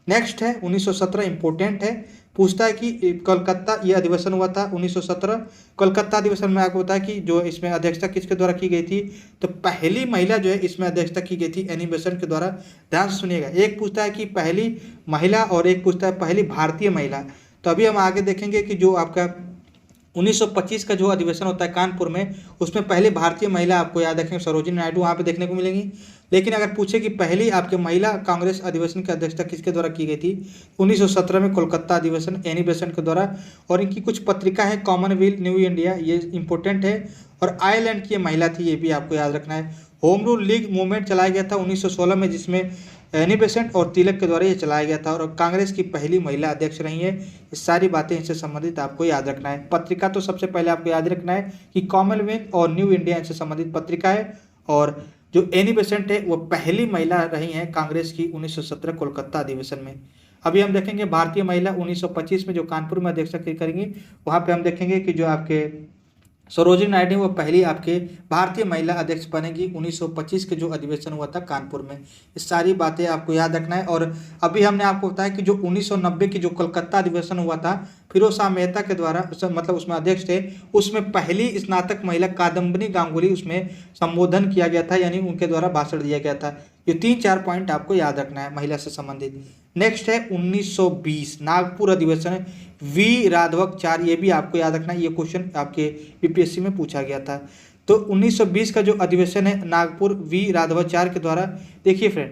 नेक्स्ट है 1917, इंपॉर्टेंट है। पूछता है कि कोलकाता ये अधिवेशन हुआ था 1917। कोलकाता अधिवेशन में आपको बताया कि जो इसमें अध्यक्षता किसके द्वारा की गई थी, तो पहली महिला जो है इसमें अध्यक्षता की गई थी एनी बेसेंट के द्वारा। ध्यान से सुनिएगा, एक पूछता है कि पहली महिला और एक पूछता है पहली भारतीय महिला। तो अभी हम आगे देखेंगे कि जो आपका 1925 का जो अधिवेशन होता है कानपुर में, उसमें पहली भारतीय महिला आपको याद रखेंगे सरोजिनी नायडू वहाँ पे देखने को मिलेंगी। लेकिन अगर पूछे कि पहली आपके महिला कांग्रेस अधिवेशन की अध्यक्षता किसके द्वारा की गई थी, 1917 में कोलकाता अधिवेशन एनी बेसेंट के द्वारा। और इनकी कुछ पत्रिका है, कॉमनवेल्थ, न्यू इंडिया, ये इंपॉर्टेंट है। और आयरलैंड की महिला थी, ये भी आपको याद रखना है। होम रूल लीग मूवमेंट चलाया गया था 1916 में, जिसमें एनी बेसेंट और तिलक के द्वारा ये चलाया गया था, और कांग्रेस की पहली महिला अध्यक्ष रही है। ये सारी बातें इनसे संबंधित आपको याद रखना है। पत्रिका तो सबसे पहले आपको याद रखना है कि कॉमनवेल्थ और न्यू इंडिया इनसे संबंधित पत्रिका है, और जो एनी बेसेंट है वो पहली महिला रही हैं कांग्रेस की 1917 कोलकाता अधिवेशन में। अभी हम देखेंगे भारतीय महिला 1925 में जो कानपुर में अध्यक्षता करेंगी, वहाँ पे हम देखेंगे कि जो आपके सरोजिनी नायडू वो पहली आपके भारतीय महिला अध्यक्ष बनेगी 1925 के जो अधिवेशन हुआ था कानपुर में। ये सारी बातें आपको याद रखना है। और अभी हमने आपको बताया कि जो 1990 की जो कोलकाता अधिवेशन हुआ था फिरोज शाह मेहता के द्वारा, मतलब उसमें अध्यक्ष थे, उसमें पहली स्नातक महिला कादम्बिनी गांगुली उसमें संबोधन किया गया था, यानी उनके द्वारा भाषण दिया गया था। ये 3-4 पॉइंट आपको याद रखना है महिला से संबंधित। नेक्स्ट है 1920 नागपुर अधिवेशन, वी राघवाचार्य, ये भी आपको याद रखना है, ये क्वेश्चन आपके बीपीएससी में पूछा गया था। तो 1920 का जो अधिवेशन है नागपुर वी राघवाचार्य के द्वारा। देखिए फ्रेंड,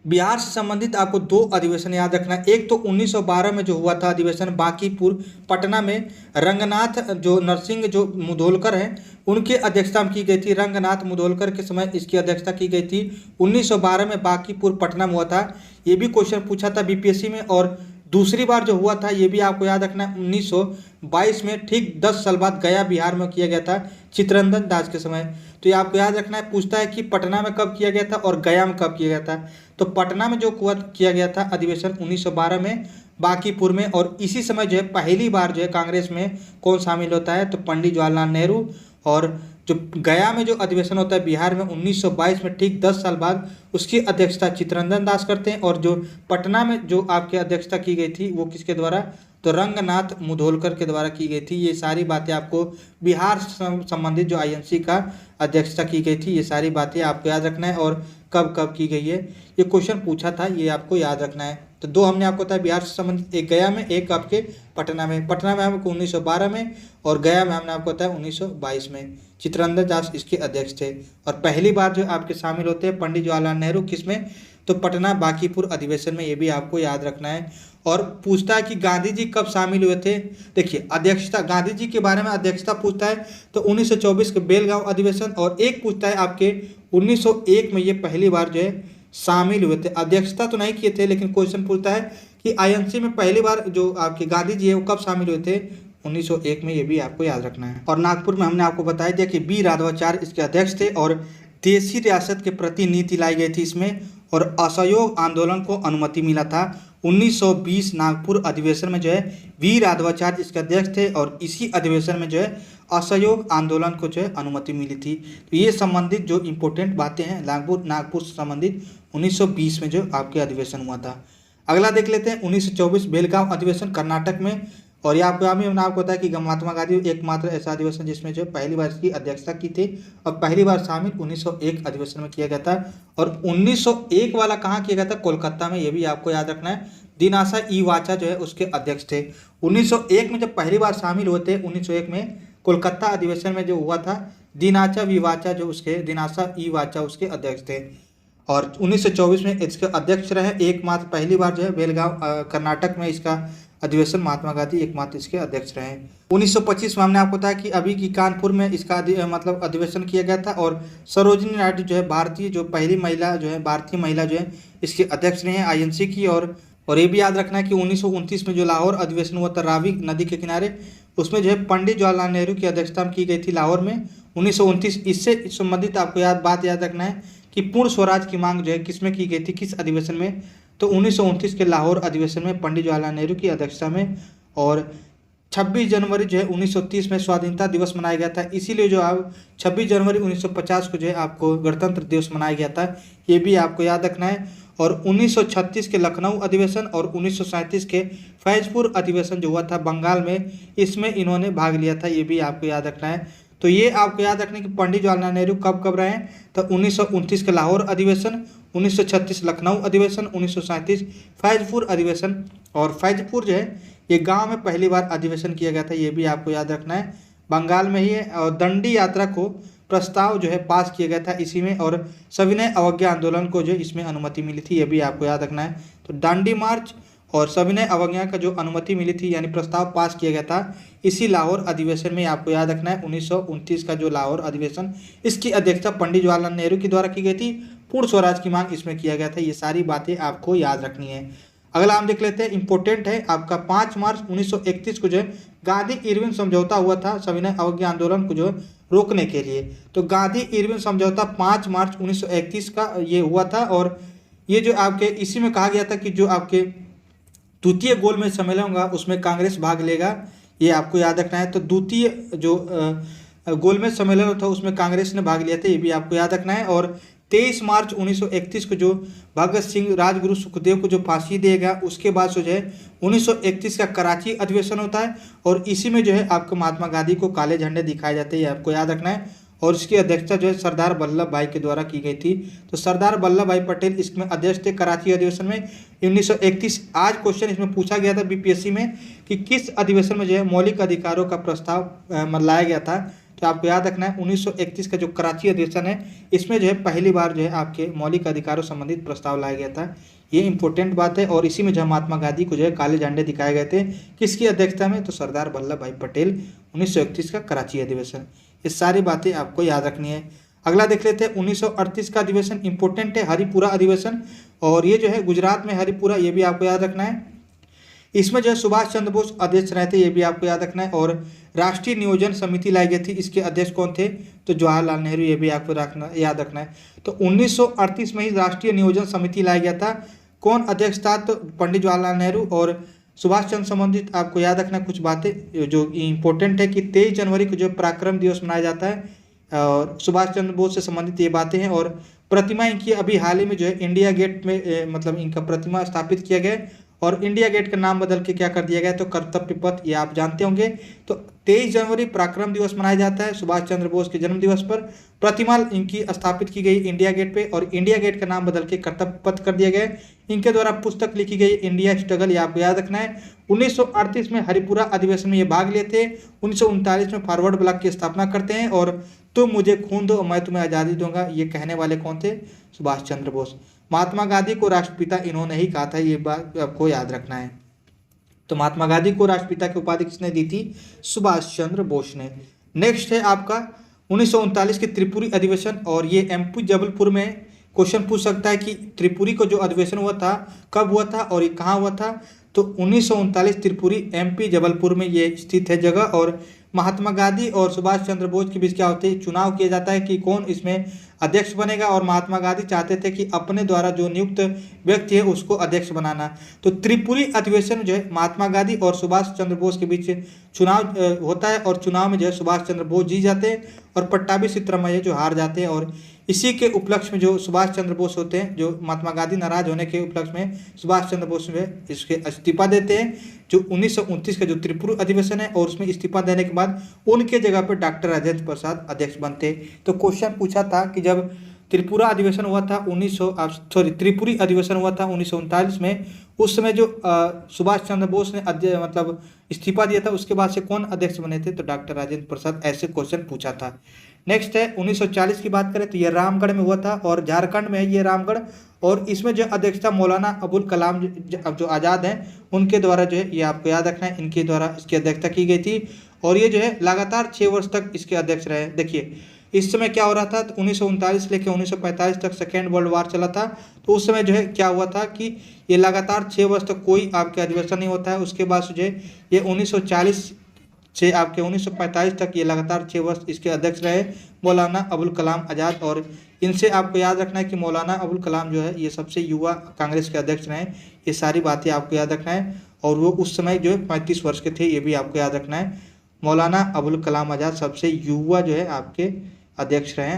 बिहार से संबंधित आपको 2 अधिवेशन याद रखना है। एक तो 1912 में जो हुआ था अधिवेशन बांकीपुर पटना में, रंगनाथ जो नरसिंह जो मुधोलकर हैं उनके अध्यक्षता में की गई थी। रंगनाथ मुधोलकर के समय इसकी अध्यक्षता की गई थी। 1912 में बांकीपुर पटना में हुआ था। ये भी क्वेश्चन पूछा था बीपीएससी में। और दूसरी बार जो हुआ था ये भी आपको याद रखना है 1922 में, ठीक 10 साल बाद गया बिहार में किया गया था चित्तरंजन दास के समय। तो ये आपको याद रखना है। पूछता है कि पटना में कब किया गया था और गया में कब किया गया था। तो पटना में जो किया गया था अधिवेशन 1912 में, बांकीपुर में, और इसी समय जो है पहली बार जो है कांग्रेस में कौन शामिल होता है, तो पंडित जवाहरलाल नेहरू। और जो गया में जो अधिवेशन होता है बिहार में 1922 में, ठीक 10 साल बाद उसकी अध्यक्षता चित्तरंजन दास करते हैं। और जो पटना में जो आपकी अध्यक्षता की गई थी वो किसके द्वारा, तो रंगनाथ मुधोलकर के द्वारा की गई थी। ये सारी बातें आपको बिहार संबंधित जो आईएनसी का अध्यक्षता की गई थी, ये सारी बातें आपको याद रखना है। और कब कब की गई है ये क्वेश्चन पूछा था, ये आपको याद रखना है। तो 2 हमने आपको बताया बिहार से संबंधित, एक गया में, एक आपके पटना में। पटना में हमको 1912 में, और गया में हमने आपको बताया 1922 में। चित्तरंजन दास इसके अध्यक्ष थे। और पहली बार जो आपके शामिल होते हैं पंडित जवाहरलाल नेहरू, किसमें, तो पटना बांकीपुर अधिवेशन में, ये भी आपको याद रखना है। और पूछता है कि गांधी जी कब शामिल हुए थे। देखिए अध्यक्षता, गांधी जी के बारे में अध्यक्षता पूछता है तो 1924 के बेलगांव अधिवेशन, और एक पूछता है आपके 1901 में ये पहली बार जो है शामिल हुए थे। अध्यक्षता तो नहीं किए थे, लेकिन क्वेश्चन पूछता है कि आईएनसी में पहली बार जो आपके गांधी जी है वो कब शामिल हुए थे, 1901 में, ये भी आपको याद रखना है। और नागपुर में हमने आपको बताया दिया कि बी राघवाचार्य इसके अध्यक्ष थे और देशी रियासत के प्रति नीति लाई गई थी इसमें, और असहयोग आंदोलन को अनुमति मिला था। 1920 नागपुर अधिवेशन में जो है वी राघवाचार्य इसके अध्यक्ष थे और इसी अधिवेशन में जो है असहयोग आंदोलन को जो है अनुमति मिली थी। तो ये संबंधित जो इम्पोर्टेंट बातें हैं नागपुर से संबंधित 1920 में जो आपके अधिवेशन हुआ था। अगला देख लेते हैं 1924 बेलगांव अधिवेशन कर्नाटक में। और ये आपको हमने आपको बताया कि महात्मा गांधी एकमात्र ऐसा अधिवेशन जिसमें जो पहली बार इसकी अध्यक्षता की थी और पहली बार शामिल 1901 अधिवेशन में किया गया था। और 1901 वाला कहाँ किया गया था, कोलकाता में, ये भी आपको याद रखना है। दिनाशा ई वाचा जो है उसके अध्यक्ष थे। 1901 में जब पहली बार शामिल हुए थे 1901 में कोलकाता अधिवेशन में जो हुआ था, दिनाशा ई वाचा उसके अध्यक्ष थे। और 1924 में इसके अध्यक्ष रहे एकमात्र, पहली बार जो है बेलगांव कर्नाटक में इसका अधिवेशन महात्मा गांधी एकमात्र इसके अध्यक्ष रहे। 1925 में हमने आपको बताया कि अभी की कानपुर में इसका मतलब अधिवेशन किया गया था और सरोजिनी नायडू जो है पहली महिला भारतीय महिला जो है इसके अध्यक्ष रहे हैं आईएनसी की। और ये भी याद रखना है कि 1929 में जो लाहौर अधिवेशन हुआ था रावी नदी के किनारे, उसमें जो है पंडित जवाहरलाल नेहरू की अध्यक्षता में की गई थी लाहौर में 1929। इससे संबंधित आपको बात याद रखना है कि पूर्ण स्वराज की मांग जो है किसमें की गई थी, किस अधिवेशन में, तो 1929 के लाहौर अधिवेशन में पंडित जवाहरलाल नेहरू की अध्यक्षता में। और 26 जनवरी जो है 1930 में स्वाधीनता दिवस मनाया गया था, इसीलिए जो आप 26 जनवरी 1950 को जो है आपको गणतंत्र दिवस मनाया गया था, ये भी आपको याद रखना है। और 1936 के लखनऊ अधिवेशन और 1937 के फैजपुर अधिवेशन जो हुआ था बंगाल में, इसमें इन्होंने भाग लिया था, ये भी आपको याद रखना है। तो ये आपको याद रखना है कि पंडित जवाहरलाल नेहरू कब कब रहे हैं, तो 1929 के लाहौर अधिवेशन, 1936 लखनऊ अधिवेशन, 1937 फैजपुर अधिवेशन। और फैजपुर जो है ये गांव में पहली बार अधिवेशन किया गया था, ये भी आपको याद रखना है, बंगाल में ही है। और दंडी यात्रा को प्रस्ताव जो है पास किया गया था इसी में, और सविनय अवज्ञा आंदोलन को जो इसमें अनुमति मिली थी, ये भी आपको याद रखना है। तो दांडी मार्च और सविनय अवज्ञा का जो अनुमति मिली थी यानी प्रस्ताव पास किया गया था इसी लाहौर अधिवेशन में, आपको याद रखना है। 1929 का जो लाहौर अधिवेशन, इसकी अध्यक्षता पंडित जवाहरलाल नेहरू के द्वारा की गई थी, पूर्ण स्वराज की मांग इसमें किया गया था। ये सारी बातें आपको याद रखनी है। अगला हम देख लेते हैं, इंपॉर्टेंट है आपका 5 मार्च 1931 को जो है गांधी इरविन समझौता हुआ था सविनय अवज्ञा आंदोलन को जो रोकने के लिए। तो गांधी इरविन समझौता 5 मार्च 1931 का ये हुआ था। और ये जो आपके इसी में कहा गया था कि जो आपके द्वितीय गोलमेज सम्मेलन होगा उसमें कांग्रेस भाग लेगा, ये आपको याद रखना है। तो द्वितीय जो गोलमेज सम्मेलन था उसमें कांग्रेस ने भाग लिया था, ये भी आपको याद रखना है। और 23 मार्च 1931 को जो भगत सिंह राजगुरु सुखदेव को जो फांसी देगा, उसके बाद जो है 1931 का कराची अधिवेशन होता है और इसी में जो है आपको महात्मा गांधी को काले झंडे दिखाए जाते हैं, ये आपको याद रखना है। और इसकी अध्यक्षता जो है सरदार वल्लभ भाई के द्वारा की गई थी। तो सरदार वल्लभ भाई पटेल इसमें अध्यक्ष थे कराची अधिवेशन में 1931। आज क्वेश्चन इसमें पूछा गया था बीपीएससी में कि किस अधिवेशन में जो है मौलिक अधिकारों का प्रस्ताव लाया गया था, तो आपको याद रखना है 1931 का जो कराची अधिवेशन है इसमें जो है पहली बार जो है आपके मौलिक अधिकारों संबंधित प्रस्ताव लाया गया था, ये इंपॉर्टेंट बात है। और इसी में जो महात्मा गांधी को जो है काले झंडे दिखाए गए थे, किसकी अध्यक्षता में, तो सरदार वल्लभ भाई पटेल 1931 का कराची अधिवेशन। ये सारी बातें आपको याद रखनी है। अगला देख लेते हैं 1938 का अधिवेशन, इंपॉर्टेंट है, हरिपुरा अधिवेशन, और ये जो है गुजरात में हरिपुरा, ये भी आपको याद रखना है। इसमें जो है सुभाष चंद्र बोस अध्यक्ष रहे थे, ये भी आपको याद रखना है। और राष्ट्रीय नियोजन समिति लाई गई थी, इसके अध्यक्ष कौन थे, तो जवाहरलाल नेहरू, ये भी आपको याद रखना है। तो 1938 में ही राष्ट्रीय नियोजन समिति लाया गया था, कौन अध्यक्ष था, तो पंडित जवाहरलाल नेहरू। और सुभाष चंद्र संबंधित आपको याद रखना कुछ बातें जो इंपॉर्टेंट है कि 23 जनवरी को जो पराक्रम दिवस मनाया जाता है और सुभाष चंद्र बोस से संबंधित ये बातें हैं। और प्रतिमा इनकी अभी हाल ही में जो है इंडिया गेट में मतलब इनका प्रतिमा स्थापित किया गया और इंडिया गेट का नाम बदल के क्या कर दिया गया, तो कर्तव्य पथ, ये आप जानते होंगे। तो 23 जनवरी पराक्रम दिवस मनाया जाता है सुभाष चंद्र बोस के जन्म दिवस पर। प्रतिमा इनकी स्थापित की गई इंडिया गेट पे और इंडिया गेट का नाम बदल के कर्तव्य पथ कर दिया गया। इनके द्वारा पुस्तक लिखी गई इंडिया स्ट्रगल, ये आपको याद रखना है। 1938 में हरिपुरा अधिवेशन में ये भाग लिए थे। 1939 में फॉरवर्ड ब्लॉक की स्थापना करते हैं और तुम मुझे खून दो मैं तुम्हें आज़ादी दूंगा, ये कहने वाले कौन थे, सुभाष चंद्र बोस। महात्मा गांधी को राष्ट्रपिता इन्होंने ही कहा था, ये बात आपको याद रखना है। तो महात्मा गांधी को राष्ट्रपिता की उपाधि किसने दी थी, सुभाष चंद्र बोस ने। नेक्स्ट है आपका 1939 के त्रिपुरी अधिवेशन और ये एमपी जबलपुर में क्वेश्चन पूछ सकता है कि त्रिपुरी को जो अधिवेशन हुआ था कब हुआ था और ये कहाँ हुआ था। तो 1939 त्रिपुरी एमपी जबलपुर में ये स्थित है जगह। और महात्मा गांधी और सुभाष चंद्र बोस के बीच क्या होते हैं, चुनाव किया जाता है कि कौन इसमें अध्यक्ष बनेगा। और महात्मा गांधी चाहते थे कि अपने द्वारा जो नियुक्त व्यक्ति है उसको अध्यक्ष बनाना। तो त्रिपुरी अधिवेशन जो है महात्मा गांधी और सुभाष चंद्र बोस के बीच चुनाव होता है और चुनाव में जो है सुभाष चंद्र बोस जीत जाते हैं और पट्टाभी सिद्धरामैया जो हार जाते हैं। और इसी के उपलक्ष्य में जो सुभाष चंद्र बोस होते हैं, जो महात्मा गांधी नाराज होने के उपलक्ष्य में सुभाष चंद्र बोस में इसके इस्तीफा देते हैं। जो 1929 का जो त्रिपुरी अधिवेशन है और उसमें इस्तीफा देने के बाद उनके जगह पर डॉक्टर राजेंद्र प्रसाद अध्यक्ष बनते। तो क्वेश्चन पूछा था कि जब त्रिपुरा अधिवेशन हुआ था त्रिपुरी अधिवेशन हुआ था 1939 में, उस समय जो सुभाष चंद्र बोस ने मतलब इस्तीफा दिया था उसके बाद से कौन अध्यक्ष बने थे, तो डॉक्टर राजेंद्र प्रसाद। ऐसे क्वेश्चन पूछा था। नेक्स्ट है 1940 की बात करें तो ये रामगढ़ में हुआ था और झारखंड में है ये रामगढ़। और इसमें जो अध्यक्षता मौलाना अबुल कलाम जो आज़ाद हैं उनके द्वारा जो है ये आपको याद रखना है, इनके द्वारा इसकी अध्यक्षता की गई थी। और ये जो है लगातार 6 वर्ष तक इसके अध्यक्ष रहे। देखिए इस समय क्या हो रहा था, तो 1939 लेकर 1945 तक सेकेंड वर्ल्ड वार चला था। तो उस समय जो है क्या हुआ था कि ये लगातार 6 वर्ष तक कोई आपके अधिवेशन नहीं होता है। उसके बाद जो है ये 1940 से आपके 1945 तक ये लगातार 6 वर्ष इसके अध्यक्ष रहे मौलाना अबुल कलाम आज़ाद। और इनसे आपको याद रखना है कि मौलाना अबुल कलाम जो है ये सबसे युवा कांग्रेस के अध्यक्ष रहे। ये सारी बातें आपको याद रखना है। और वो उस समय जो है 35 वर्ष के थे, ये भी आपको याद रखना है। मौलाना अबुल कलाम आज़ाद सबसे युवा जो है आपके अध्यक्ष रहे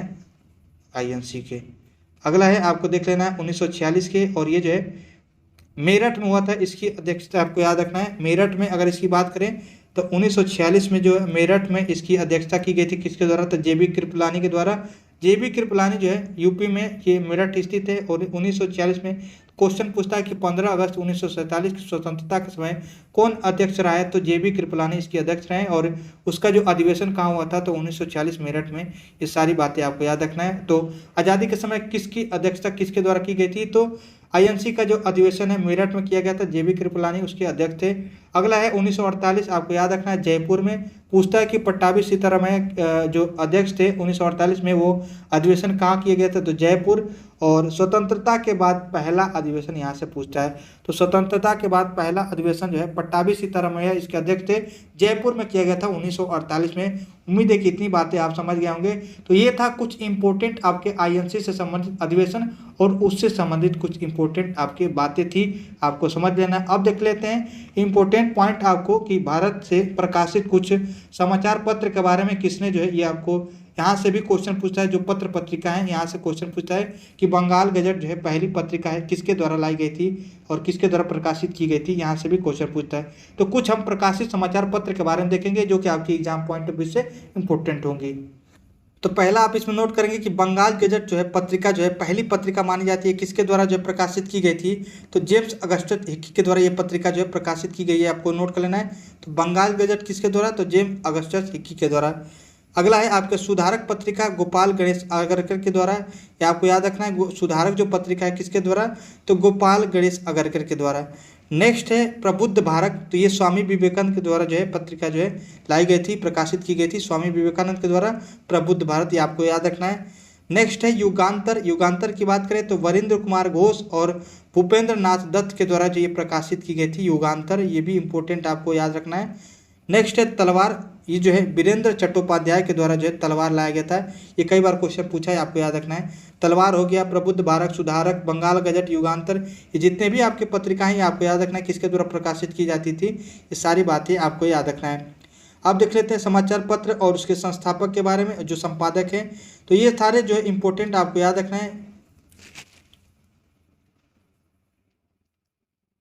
आईएनसी के। अगला है आपको देख लेना है 1946 के, और ये जो है मेरठ में हुआ था। इसकी अध्यक्षता आपको याद रखना है। मेरठ में अगर इसकी बात करें तो 1946 में जो है मेरठ में इसकी अध्यक्षता की गई थी किसके द्वारा, तो जेबी कृपलानी के द्वारा। जेबी कृपलानी जो है यूपी में ये मेरठ स्थित है। और 1946 में क्वेश्चन पूछता है कि 15 अगस्त 1947 की स्वतंत्रता के समय कौन अध्यक्ष रहा है, तो जेबी कृपलानी इसके अध्यक्ष रहे। और उसका जो अधिवेशन कहाँ हुआ था, तो 1946 मेरठ में। ये सारी बातें आपको याद रखना है। तो आज़ादी के समय किसकी अध्यक्षता किसके द्वारा की गई थी, तो आईएनसी का जो अधिवेशन है मेरठ में किया गया था, जेबी कृपलानी उसके अध्यक्ष थे। अगला है 1948, आपको याद रखना है जयपुर में। पूछता है कि पट्टाभी सिद्धरामैया जो अध्यक्ष थे 1948 में, वो अधिवेशन कहाँ किया गया था, तो जयपुर। और स्वतंत्रता के बाद पहला अधिवेशन यहाँ से पूछता है, तो स्वतंत्रता के बाद पहला अधिवेशन जो है पट्टाभी सिद्धरामैया इसके अध्यक्ष थे, जयपुर में किया गया था 1948 में। उम्मीद है कि इतनी बातें आप समझ गए होंगे। तो ये था कुछ इंपॉर्टेंट आपके आईएनसी से संबंधित अधिवेशन और उससे संबंधित कुछ इंपॉर्टेंट आपकी बातें थी, आपको समझ लेना है। अब देख लेते हैं इंपॉर्टेंट पॉइंट आपको कि भारत से प्रकाशित कुछ समाचार पत्र के बारे में किसने जो है ये आपको यहाँ से भी क्वेश्चन पूछता है। जो पत्र पत्रिका है यहाँ से क्वेश्चन पूछता है कि बंगाल गजट जो है पहली पत्रिका है किसके द्वारा लाई गई थी और किसके द्वारा प्रकाशित की गई थी, यहाँ से भी क्वेश्चन पूछता है। तो कुछ हम प्रकाशित समाचार पत्र के बारे में देखेंगे जो कि आपकी एग्जाम पॉइंट ऑफ व्यू से इंपॉर्टेंट होंगी। तो पहला आप इसमें नोट करेंगे कि बंगाल गजट जो है पत्रिका जो है पहली पत्रिका मानी जाती है, किसके द्वारा जो है प्रकाशित की गई थी, तो जेम्स अगस्टस हिक्की के द्वारा ये पत्रिका जो है प्रकाशित की गई है, आपको नोट कर लेना है। तो बंगाल गजट किसके द्वारा, तो जेम्स अगस्टस हिक्की के द्वारा। अगला है आपके सुधारक पत्रिका गोपाल गणेश अगरकर के द्वारा, ये आपको याद रखना है। सुधारक जो पत्रिका है किसके द्वारा, तो गोपाल गणेश अगरकर के द्वारा। नेक्स्ट है प्रबुद्ध भारत, तो ये स्वामी विवेकानंद के द्वारा जो है पत्रिका जो है लाई गई थी, प्रकाशित की गई थी स्वामी विवेकानंद के द्वारा, प्रबुद्ध भारत, ये आपको याद रखना है। नेक्स्ट है युगांतर। युगांतर की बात करें तो वरिंद्र कुमार घोष और भूपेंद्र नाथ दत्त के द्वारा जो ये प्रकाशित की गई थी युगांतर, ये भी इंपॉर्टेंट आपको याद रखना है। नेक्स्ट है तलवार, ये जो है वीरेंद्र चट्टोपाध्याय के द्वारा जो है तलवार लाया गया था, ये कई बार क्वेश्चन पूछा है, आपको याद रखना है। तलवार हो गया, प्रबुद्ध भारत, सुधारक, बंगाल गजट, युगांतर, ये जितने भी आपके पत्रिकाएं आपको याद रखना है किसके द्वारा प्रकाशित की जाती थी, ये सारी बातें आपको याद रखना है। अब देख लेते हैं समाचार पत्र और उसके संस्थापक के बारे में, जो संपादक हैं, तो ये सारे जो है इंपॉर्टेंट आपको याद रखना है।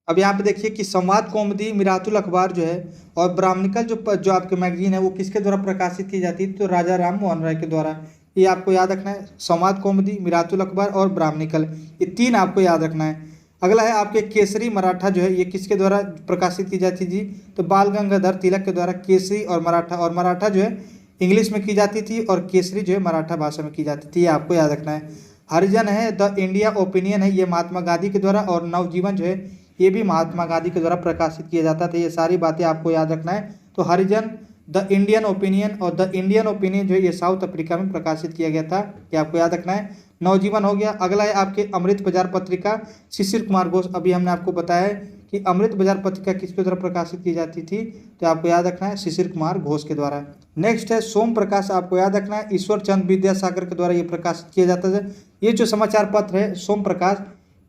अब यहाँ पे देखिए कि संवाद कौमुदी, मिरातुल अखबार जो है और ब्राह्मणिकल जो आपके मैगजीन है वो किसके द्वारा प्रकाशित की जाती है, तो राजा राम मोहन राय के द्वारा, ये आपको याद रखना है। संवाद कौमुदी, मिरातुल अखबार और ब्राह्मणिकल, ये तीन आपको याद रखना है। अगला है आपके केसरी मराठा जो है ये किसके द्वारा प्रकाशित की जाती जी, तो बाल गंगाधर तिलक के द्वारा केसरी और मराठा जो है इंग्लिश में की जाती थी और केसरी जो है मराठा भाषा में की जाती थी, ये आपको याद रखना है। हरिजन है, द इंडिया ओपिनियन है, ये महात्मा गांधी के द्वारा, और नवजीवन जो है ये भी महात्मा गांधी के द्वारा प्रकाशित किया जाता था, ये सारी बातें आपको याद रखना है। तो हरिजन, द इंडियन ओपिनियन, और द इंडियन ओपिनियन जो है ये साउथ अफ्रीका में प्रकाशित किया गया था, ये आपको याद रखना है। नवजीवन हो गया। अगला है आपके अमृत बाजार पत्रिका, शिशिर कुमार घोष। अभी हमने आपको बताया है कि अमृत बाजार पत्रिका किसके द्वारा प्रकाशित की जाती थी, तो आपको याद रखना है शिशिर कुमार घोष के द्वारा। नेक्स्ट है सोम प्रकाश, आपको याद रखना है ईश्वर चंद्र विद्यासागर के द्वारा ये प्रकाशित किया जाता है। ये जो समाचार पत्र है सोम प्रकाश,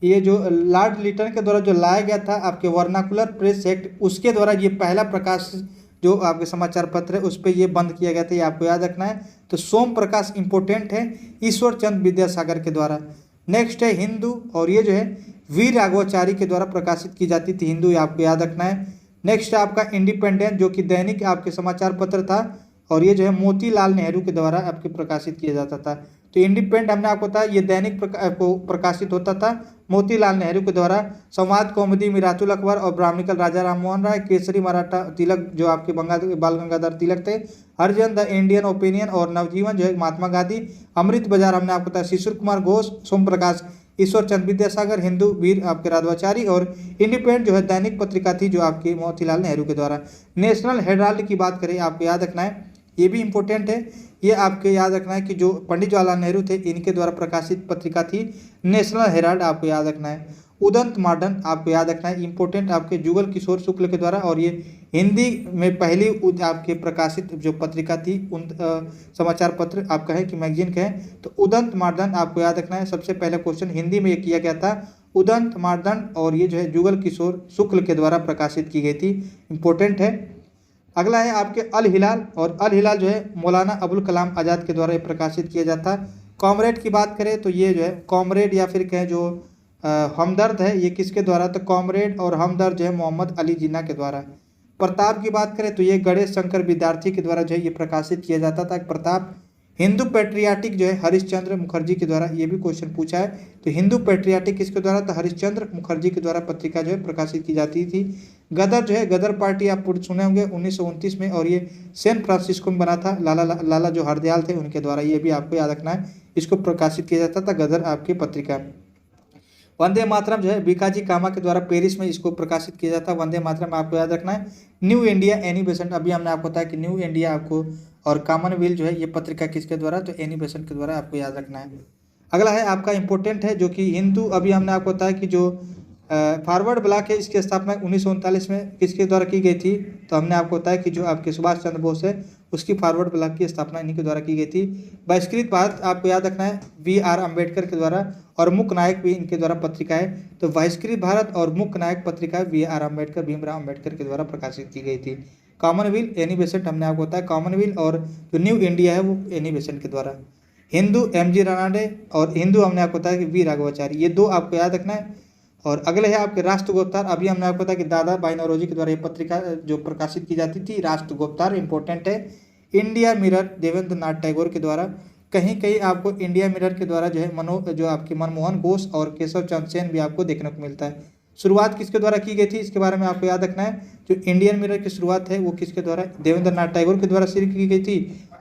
ये जो लॉर्ड लिटन के द्वारा जो लाया गया था आपके वर्नाकुलर प्रेस एक्ट, उसके द्वारा ये पहला प्रकाश जो आपके समाचार पत्र है उस पर ये बंद किया गया था, ये आपको याद रखना है। तो सोम प्रकाश इंपॉर्टेंट है ईश्वर चंद्र विद्यासागर के द्वारा। नेक्स्ट है हिंदू, और ये जो है वीर राघवाचारी के द्वारा प्रकाशित की जाती थी हिंदू, ये आपको याद रखना है। नेक्स्ट है आपका इंडिपेंडेंट, जो कि दैनिक आपके समाचार पत्र था, और ये जो है मोतीलाल नेहरू के द्वारा आपके प्रकाशित किया जाता था। तो इंडिपेंडेंट हमने आपको बताया ये दैनिक प्रकाशित होता था मोतीलाल नेहरू के द्वारा। संवाद कौमुदी मिरातुल अकबर और ब्राह्मणिकल राजा राममोहन राय, केसरी मराठा तिलक जो आपके बाल गंगाधर तिलक थे, हरिजन द इंडियन ओपिनियन और नवजीवन जो है महात्मा गांधी। अमृत बाजार हमने आपको बताया शिशिर कुमार घोष, सोम प्रकाश ईश्वर चंद्र विद्यासागर, हिंदू वीर आपके राघवाचारी, और इंडिपेंडेंट जो है दैनिक पत्रिका थी जो आपके मोतीलाल नेहरू के द्वारा। नेशनल हेराल्ड की बात करें, आपको याद रखना है ये भी इंपॉर्टेंट है, ये आपके याद रखना है कि जो पंडित जवाहरलाल नेहरू थे इनके द्वारा प्रकाशित पत्रिका थी नेशनल हेराल्ड, आपको याद रखना है। उदंत मॉडर्न आपको याद रखना है इंपॉर्टेंट, आपके जुगल किशोर शुक्ल के द्वारा, और ये हिंदी में पहली आपके प्रकाशित जो पत्रिका थी उन समाचार पत्र आप कहें कि मैगजीन कहें तो उदंत मॉडर्न आपको याद रखना है। सबसे पहला क्वेश्चन हिंदी में किया गया था उदंत मॉडर्न, और ये जो है जुगल किशोर शुक्ल के द्वारा प्रकाशित की गई थी, इंपॉर्टेंट है। अगला है आपके अल हिलाल, और अल हिलाल जो है मौलाना अबुल कलाम आज़ाद के द्वारा प्रकाशित किया जाता। कॉमरेड की बात करें तो ये जो है कॉमरेड या फिर कहें जो हमदर्द है, ये किसके द्वारा, तो कॉमरेड और हमदर्द जो है मोहम्मद अली जिन्ना के द्वारा। प्रताप की बात करें तो ये गणेश शंकर विद्यार्थी के द्वारा जो है ये प्रकाशित किया जाता था प्रताप। हिंदू पेट्रियाटिक जो है हरिश्चंद्र मुखर्जी के द्वारा, ये भी क्वेश्चन पूछा है, तो हिंदू पेट्रियाटिक किसके द्वारा, तो हरिश्चंद्र मुखर्जी के द्वारा पत्रिका जो है प्रकाशित की जाती थी। गदर जो है गदर पार्टी आप सुने होंगे 1929 में, और ये सैन फ्रांसिस्को में बना था, लाला जो हरदयाल थे उनके द्वारा, ये भी आपको याद रखना है, इसको प्रकाशित किया जाता था गदर आपकी पत्रिका। वंदे मातरम जो है बीकाजी कामा के द्वारा पेरिस में इसको प्रकाशित किया जाता है वंदे मातरम, आपको याद रखना है। न्यू इंडिया एनी बेसेंट, अभी हमने आपको बताया कि न्यू इंडिया आपको, और कॉमनवेल्थ जो है ये पत्रिका किसके द्वारा, तो एनी बेसेंट के द्वारा, आपको याद रखना है। अगला है आपका इंपॉर्टेंट है जो कि हिंदू, अभी हमने आपको बताया कि जो फॉरवर्ड ब्लॉक है इसकी स्थापना 1939 में किसके द्वारा की गई थी, तो हमने आपको बताया कि जो आपके सुभाष चंद्र बोस है उसकी फॉरवर्ड ब्लॉक की स्थापना इन्हीं के द्वारा की गई थी। बहिष्कृत भारत आपको याद रखना है VR अम्बेडकर के द्वारा, और मुख्य नायक भी इनके द्वारा पत्रिका है, तो बहिष्कृत भारत और मुख्य नायक पत्रिका VR अम्बेडकर भीमराव अम्बेडकर के द्वारा प्रकाशित की गई थी। कॉमनवेल्थ एनी बेसेंट हमने आपको बताया, कॉमनवेल्थ और जो न्यू इंडिया है वो एनी बेसेंट के द्वारा। हिंदू MG रानाडे, और हिंदू हमने आपको बताया कि वी राघवाचारी, ये दो आपको याद रखना है। और अगले है आपके राष्ट्र गुप्तार, अभी हमने आपको बताया कि दादा भाई नौरोजी के द्वारा ये पत्रिका जो प्रकाशित की जाती थी राष्ट्र गुप्तार, इंपॉर्टेंट है। इंडिया मिरर देवेंद्र नाथ टैगोर के द्वारा, कहीं कहीं आपको इंडिया मिरर के द्वारा जो है जो आपके मनमोहन घोष और केशव चंद्र सेन भी आपको देखने को मिलता है। शुरुआत किसके द्वारा की गई थी इसके बारे में आपको याद रखना है, जो इंडियन मिरर की शुरुआत है वो किसके द्वारा, देवेंद्र नाथ टैगोर के द्वारा शुरू की गई थी,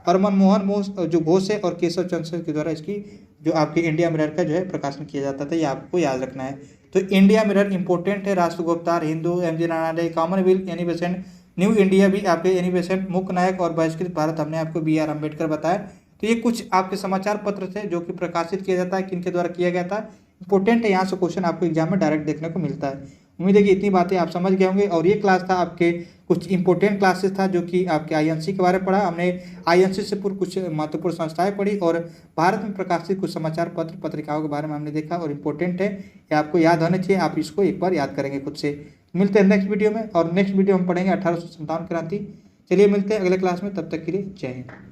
और मनमोहन जो घोष है और केशव चंद्र सेन के द्वारा इसकी जो आपके इंडिया मिरर का जो है प्रकाशन किया जाता था, ये आपको याद रखना है। तो इंडिया मिरर इंपॉर्टेंट है, राष्ट्र Guptar, Hindu, MG Ranade, Commonwealth Annie Besant, new India भी आपके एनी बेसेंट, मुख्य नायक और बहिष्कृत भारत हमने आपको BR अम्बेडकर बताया। तो ये कुछ आपके समाचार पत्र थे जो कि प्रकाशित किया जाता है, किनके द्वारा किया गया था, इंपॉर्टेंट है, यहाँ से क्वेश्चन आपको एग्जाम में डायरेक्ट देखने को मिलता है। उम्मीद है कि इतनी बातें आप समझ गए होंगे, और ये क्लास था आपके कुछ इंपॉर्टेंट क्लासेस था जो कि आपके INC के बारे में पढ़ा हमने, INC से पूर्व कुछ महत्वपूर्ण संस्थाएं पढ़ी, और भारत में प्रकाशित कुछ समाचार पत्र पत्रिकाओं के बारे में हमने देखा, और इम्पोर्टेंट है ये आपको याद होने चाहिए, आप इसको एक बार याद करेंगे खुद से। मिलते हैं नेक्स्ट वीडियो में, और नेक्स्ट वीडियो हम पढ़ेंगे 1857 क्रांति। चलिए मिलते हैं अगले क्लास में, तब तक के लिए जय हिंद।